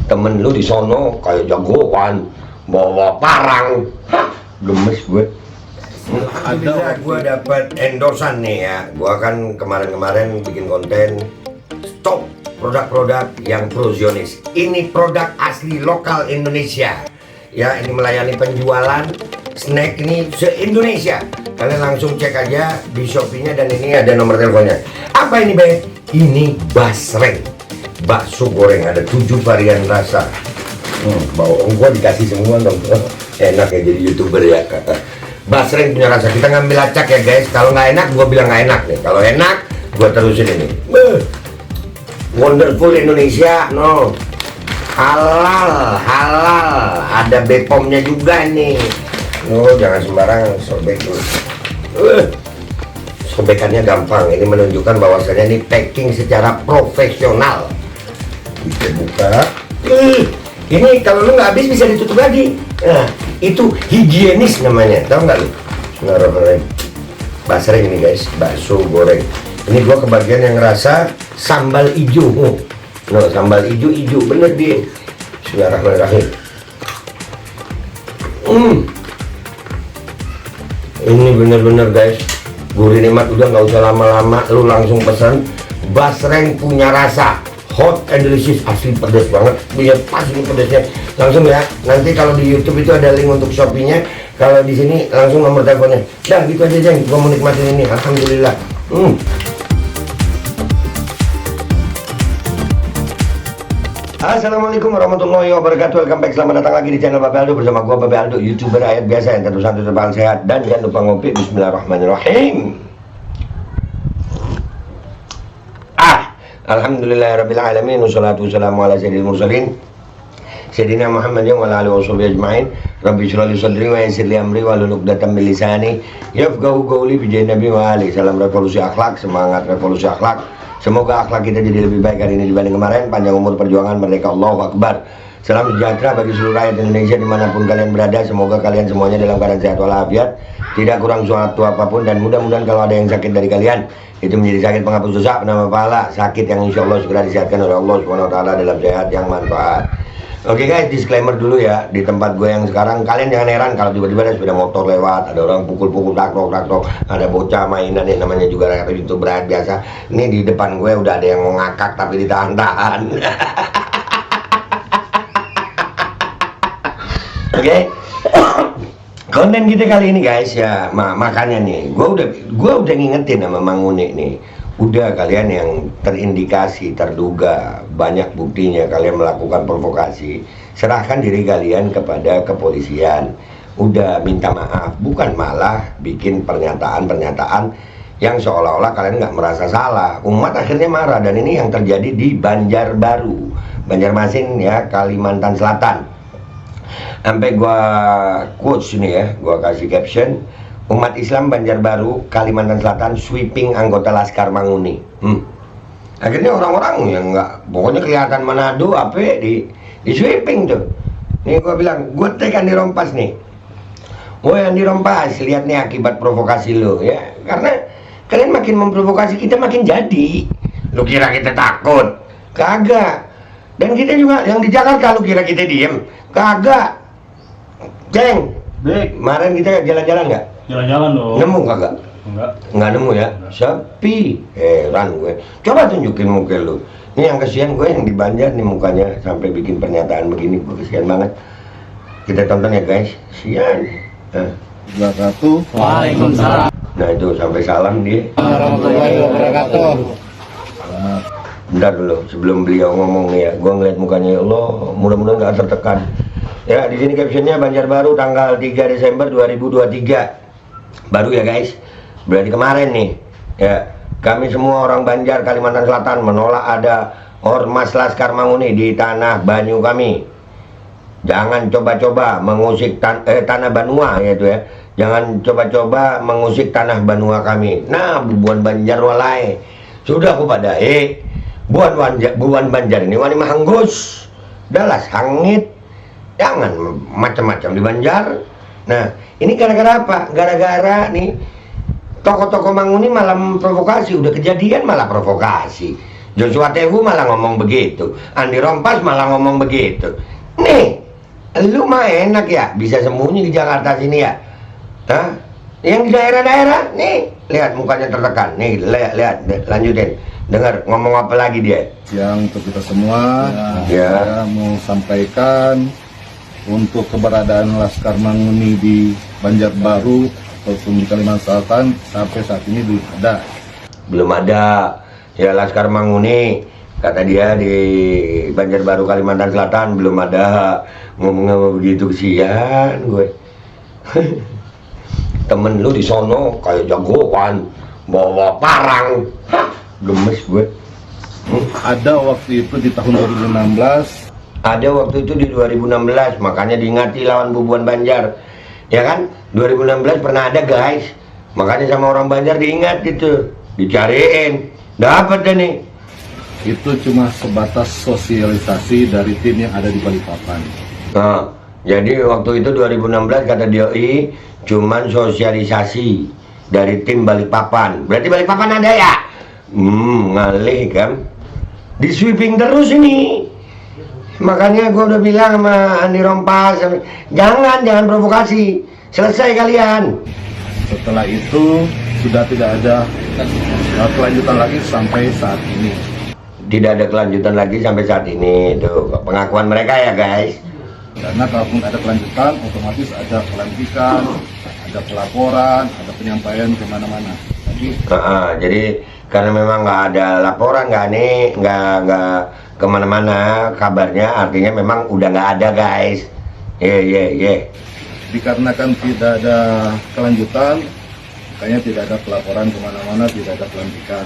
temen lu di sono kayak jagoan bawa parang. Hah, gemes gue. Ada gue dapat endorsan nih ya. Gue kan kemarin-kemarin bikin konten stop produk-produk yang pro Zionis. Ini produk asli lokal Indonesia. Ya, ini melayani penjualan snack ini se-Indonesia. Kalian langsung cek aja di Shopee-nya dan ini ada nomor teleponnya. Apa ini, Be? Ini basreng. Bakso goreng ada 7 varian rasa. Bawang gua dikasih semua dong. Enak ya jadi YouTuber ya. Basreng punya rasa. Kita ngambil acak ya, guys. Kalau nggak enak, gua bilang nggak enak nih. Kalau enak, gua terusin ini. Wonderful Indonesia, no. Halal, halal. Ada Bepom-nya juga nih. Oh, jangan sembarangan sobek dulu. Sobekannya gampang. Ini menunjukkan bahwasanya ini packing secara profesional. Kita buka. Ini kalau lu nggak habis bisa ditutup lagi. Nah, itu higienis namanya. Tahu nggak lu? Bismillahirrahmanirrahim. Basreng ini guys, bakso goreng. Ini gua kebagian yang rasa sambal hijau. No, sambal hijau bener dia. Bismillahirrahmanirrahim. Ini bener-bener guys, gurih nikmat. Udah nggak usah lama-lama, lu langsung pesan. Basreng punya rasa hot and delicious, asli pedas banget, punya pas ini pedasnya. Langsung ya, nanti kalau di YouTube itu ada link untuk Shopee-nya. Kalau di sini langsung nomor teleponnya. Dah gitu aja Jeng, gua mau nikmatin ini, alhamdulillah. Assalamualaikum warahmatullahi wabarakatuh. Welcome back, selamat datang lagi di channel Babe Aldo bersama gua Babe Aldo, YouTuber rakyat biasa yang tentu saja terbaik sehat dan jangan lupa ngopi. Bismillahirrahmanirrahim. Alhamdulillahirabbil alamin wassalatu wassalamu ala sayyidil mursalin sayyidina Muhammadin wa ala alihi washabihi ajmain. Rabbi shrah li sadri wa yassir li amri wahlul 'uqdatam min lisani yafqahu qawli bi nabi wa ali. Salam revolusi akhlak, semangat revolusi akhlak. Semoga akhlak kita jadi lebih baik hari ini dibanding kemarin. Panjang umur perjuangan, merdeka, Allahu Akbar. Salam sejahtera bagi seluruh rakyat Indonesia dimanapun kalian berada. Semoga kalian semuanya dalam keadaan sehat walafiat, tidak kurang suatu apapun, dan mudah-mudahan kalau ada yang sakit dari kalian itu menjadi sakit penghapus dosa, penambah pahala, sakit yang insya Allah segera disehatkan oleh Allah SWT dalam sehat yang manfaat. Oke guys, disclaimer dulu ya. Di tempat gue yang sekarang, kalian jangan heran kalau tiba-tiba ada sepeda motor lewat, ada orang pukul-pukul, takrok, ada bocah mainan yang namanya juga rakyat YouTuber biasa. Ini di depan gue udah ada yang mau ngakak tapi ditahan-tahan. Oke. Konten kita kali ini guys ya, makanya nih gue udah ngingetin sama Mang Unik nih. Udah, kalian yang terindikasi, terduga banyak buktinya kalian melakukan provokasi, serahkan diri kalian kepada kepolisian. Udah, minta maaf, bukan malah bikin pernyataan-pernyataan yang seolah-olah kalian nggak merasa salah. Umat akhirnya marah, dan ini yang terjadi di Banjarbaru, Banjarmasin ya, Kalimantan Selatan. Sampai gua quotes ini ya, gua kasih caption: umat Islam Banjarbaru, Kalimantan Selatan sweeping anggota Laskar Manguni. Akhirnya orang-orang yang nggak, pokoknya kelihatan Manado apa di sweeping tuh. Nih gua bilang, gua tekan dirompas nih. Woi yang dirompas, lihat nih akibat provokasi lo ya. Karena kalian makin memprovokasi, kita makin jadi. Lu kira kita takut? Kagak. Dan kita juga yang di Jakarta, lu kira kita diem? Kagak. Ceng, kemarin kita jalan-jalan nggak? Jalan-jalan dong. Nemu kagak? Nggak nemu ya? Sepi. Heran gue. Coba tunjukin muka lu. Ini yang kesian gue yang di Banjar nih, mukanya sampai bikin pernyataan begini. Gue kesian banget. Kita tonton ya guys. Sian. Waalaikumsalam. Nah itu sampai salam dia. Warahmatullahi wabarakatuh. Bentar dulu, sebelum beliau ngomong nih ya, gue ngeliat mukanya, ya Allah, mudah-mudahan gak tertekan. Ya, di sini captionnya Banjarbaru tanggal 3 Desember 2023. Baru ya guys, berarti kemarin nih. Ya, kami semua orang Banjar, Kalimantan Selatan menolak ada ormas Laskar Manguni di tanah Banyu kami. Jangan coba-coba mengusik tanah Banua ya itu ya. Jangan coba-coba mengusik tanah Banua kami. Nah, buan Banjar walai. Sudah aku pada buan Banjar ini wani mahanggus, dalas hangit, jangan macam-macam di Banjar. Nah, ini gara-gara apa? Gara-gara nih tokoh-tokoh Manguni malah provokasi, udah kejadian malah provokasi. Joshua Tehu malah ngomong begitu, Andi Rompas malah ngomong begitu. Nih, lu mah enak ya, bisa sembunyi di Jakarta sini ya. Hah? Yang di daerah-daerah, nih, lihat mukanya tertekan. Nih, lihat, lanjutin. Dengar ngomong apa lagi dia? Yang untuk kita semua, Ya. saya mau sampaikan untuk keberadaan Laskar Manguni di Banjarbaru ataupun di Kalimantan Selatan sampai saat ini belum ada. Belum ada. Ya, Laskar Manguni, kata dia di Banjarbaru Kalimantan Selatan belum ada. Ngomong begitu, kesian gue. Temen lu di sono kayak jagoan bawa parang. Hah, gemes gue. Ada waktu itu di tahun 2016. Ada waktu itu di 2016, makanya diingati lawan Bubuan Banjar. Ya kan? 2016 pernah ada, guys. Makanya sama orang Banjar diingat gitu. Dicariin. Dapat deh nih. Itu cuma sebatas sosialisasi dari tim yang ada di Balikpapan. Nah, jadi waktu itu 2016 kata DOI cuman sosialisasi dari tim Balikpapan. Berarti Balikpapan ada ya? Ngalih kan? Di sweeping terus ini. Makanya gue udah bilang sama Andi Rompas, jangan provokasi, selesai kalian. Setelah itu sudah tidak ada kelanjutan lagi sampai saat ini. Tidak ada kelanjutan lagi sampai saat ini. Tuh pengakuan mereka ya, guys. Karena kalaupun ada kelanjutan, otomatis ada pelantikan, ada pelaporan, ada penyampaian kemana-mana. Jadi karena memang nggak ada laporan, nggak kemana-mana kabarnya, artinya memang udah nggak ada, guys. Dikarenakan tidak ada kelanjutan, makanya tidak ada pelaporan kemana-mana, tidak ada pelantikan.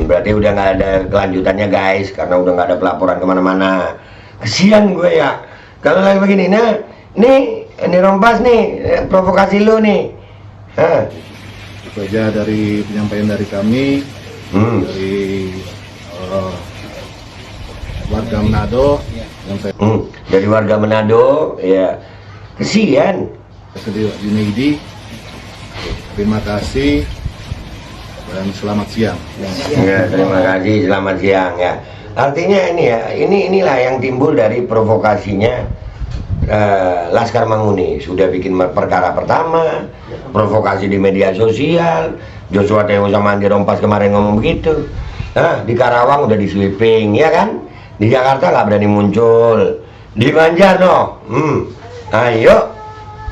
Berarti udah nggak ada kelanjutannya, guys, karena udah nggak ada pelaporan kemana-mana. Kesian gue ya kalau lagi begini. Nah, ini Rompas nih, provokasi lu nih. Itu aja dari penyampaian dari kami, dari warga Manado yang saya Dari warga Manado, ya. Kesian. sedih Junaidi. Terima kasih dan selamat siang. Ya, terima kasih, selamat siang ya. Artinya ini ya, inilah yang timbul dari provokasinya Laskar Manguni. Sudah bikin perkara pertama, provokasi di media sosial. Joshua Tehu sama Andi Rompas kemarin ngomong begitu. Di Karawang udah di sweeping, ya kan? Di Jakarta nggak berani muncul. Di Banjar no. Ayo,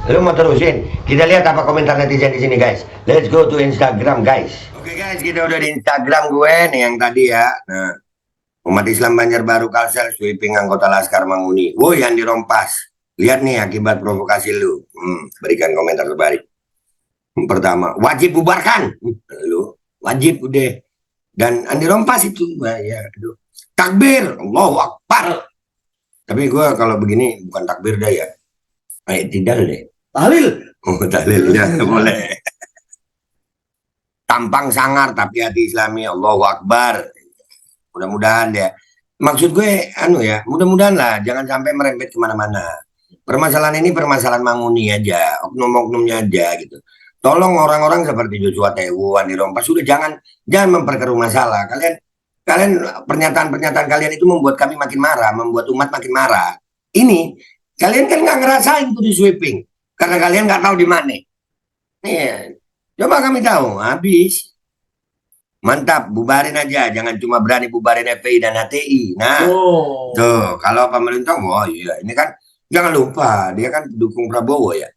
lu mau terusin? Kita lihat apa komentar netizen di sini, guys. Let's go to Instagram, guys. Oke, guys, kita udah di Instagram gue nih yang tadi ya. Nah, umat Islam Banjarbaru Kalsel sweeping anggota Laskar Manguni. Woi, Andi Rompas, lihat nih akibat provokasi lu. Berikan komentar terbalik. Pertama, wajib bubarkan. Lu wajib udah. Dan Andi Rompas itu, ya, aduh. Takbir, Allahu Akbar. Tapi gue kalau begini bukan takbir dah ya. Tidak deh. Tahlil. Oh, tahlil ya, boleh. Tampang sangar tapi hati Islami, Allahu Akbar. Mudah-mudahan deh. Maksud gue, ya, mudah-mudahan lah, jangan sampai merembet kemana-mana. Permasalahan ini permasalahan Manguni aja, oknum-oknumnya aja gitu. Tolong orang-orang seperti Joshua Tehu, Andi Rompas, sudah jangan memperkeruh masalah. Kalian pernyataan-pernyataan kalian itu membuat kami makin marah, membuat umat makin marah. Ini kalian kan nggak ngerasain tuh di sweeping, karena kalian nggak tahu di mana. Iya, coba kami tahu, habis. Mantap, bubarin aja, jangan cuma berani bubarin FPI dan HTI. Nah, tuh kalau pemerintah, oh iya, ini kan jangan lupa dia kan dukung Prabowo ya.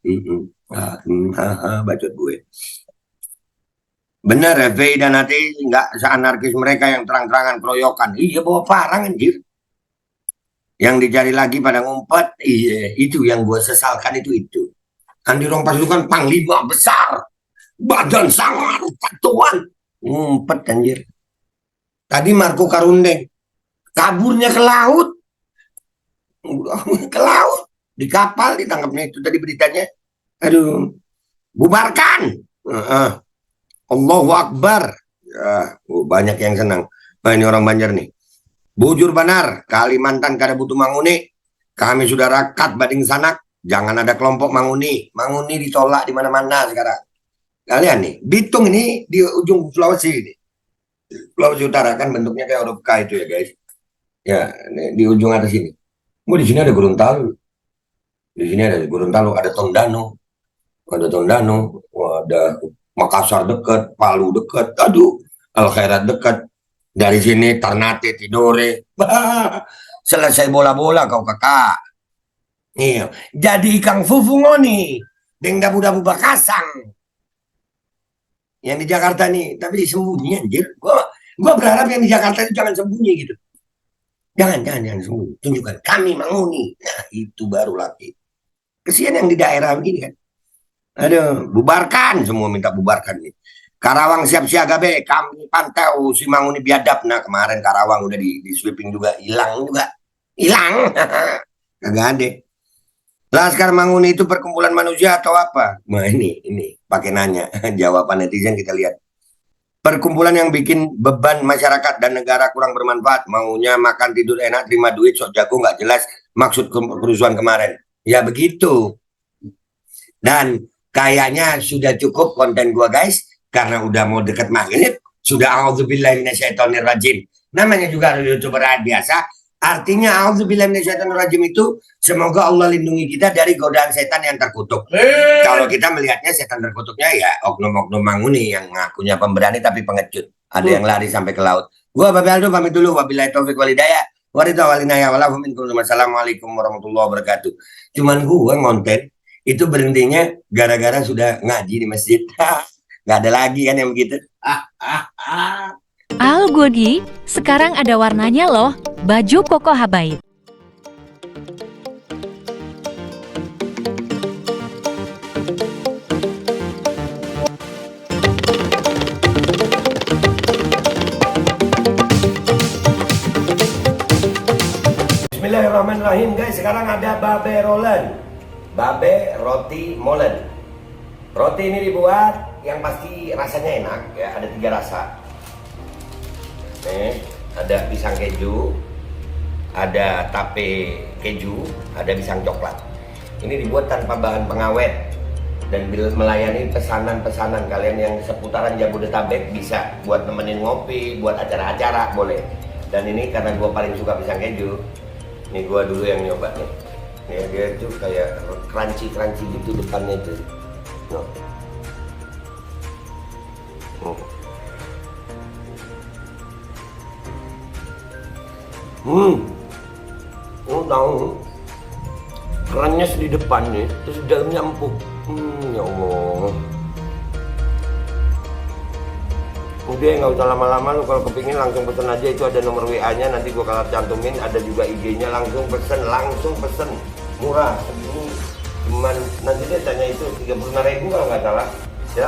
Bacot gue. Bener, FPI dan HTI nggak seanarkis mereka yang terang-terangan keroyokan. Iya, bawa parang anjir. Yang dicari lagi pada ngumpet, iya, itu yang gue sesalkan itu. Andi Rompas itu kan panglima besar, badan sangar, tatuan, ngumpet anjir. Tadi Marco Karundeng kaburnya ke laut, di kapal ditangkapnya itu tadi beritanya. Aduh, bubarkan. Allahu Akbar. Ya, banyak yang senang. Nah, ini orang Banjar nih. Bujur Banar, Kalimantan kada butuh Manguni. Kami sudah rakat bading sanak. Jangan ada kelompok Manguni. Manguni ditolak di mana-mana sekarang. Kalian nih, Bitung ini di ujung Sulawesi ini. Sulawesi Utara kan bentuknya kayak huruf K itu ya guys. Ya, di ujung atas ini. Oh, di sini ada Gorontalo. Di sini ada Gorontalo, ada Tondano, ada Makassar dekat, Palu dekat, aduh, Al Khairat dekat. Dari sini Ternate, Tidore, bah, selesai bola-bola kau kakak. Iya, jadi Kang Fufu ngoni, deng dabu-dabu bakasang. Yang di Jakarta nih, tapi disembunyi anjir. Gua berharap yang di Jakarta itu jangan sembunyi gitu. Jangan sembunyi. Tunjukkan kami manguni. Nah, itu baru laki. Kesian yang di daerah begini kan. Aduh, bubarkan semua minta bubarkan nih. Karawang siap siaga be, kami pantau si Manguni biadab. Nah kemarin Karawang udah di sweeping juga, hilang juga, hilang. Kagak ada. Laskar Manguni itu perkumpulan manusia atau apa? Nah ini pakai nanya. Jawaban netizen kita lihat. Perkumpulan yang bikin beban masyarakat dan negara kurang bermanfaat. Maunya makan tidur enak, terima duit, sok jago nggak jelas maksud kerusuhan kemarin. Ya begitu. Dan kayaknya sudah cukup konten gua guys, karena udah mau deket maghrib. Sudah auzubillahi minasyaitonirrajim. Namanya juga youtuber biasa. Artinya auzubillahi minasyaitonirrajim itu semoga Allah lindungi kita dari godaan setan yang terkutuk. Kalau kita melihatnya setan terkutuknya ya oknum-oknum Manguni yang ngakunya pemberani tapi pengecut. Ada yang lari sampai ke laut. Gua Babe Aldo pamit dulu. Wabillahi taufiq walhidayah. Wassalamualaikum warahmatullahi wabarakatuh. Cuman gua ngonten itu berhentinya gara-gara sudah ngaji di masjid. Nggak ada lagi kan yang begitu. Al Godi, sekarang ada warnanya loh, baju koko habaib. Bismillahirrahmanirrahim guys, sekarang ada Babe Rolen, Babe Roti Molen. Roti ini dibuat yang pasti rasanya enak ya, ada 3 rasa. Nih, ada pisang keju, ada tape keju, ada pisang coklat. Ini dibuat tanpa bahan pengawet dan melayani pesanan-pesanan kalian yang seputaran Jabodetabek, bisa buat nemenin ngopi, buat acara-acara boleh. Dan ini karena gue paling suka pisang keju, ini gue dulu yang nyoba nih. Ya, dia itu kayak crunchy gitu depannya itu. No. Tahu kerannya di depan nih, terus di dalamnya empuk. Ya Allah. Udah nggak usah lama-lama, lu kalau kepingin langsung pesen aja, itu ada nomor WA-nya, nanti gua kalau cantumin, ada juga IG-nya, langsung pesen, murah segini, cuman nanti dia tanya itu 35.000 kalau nggak salah, ya.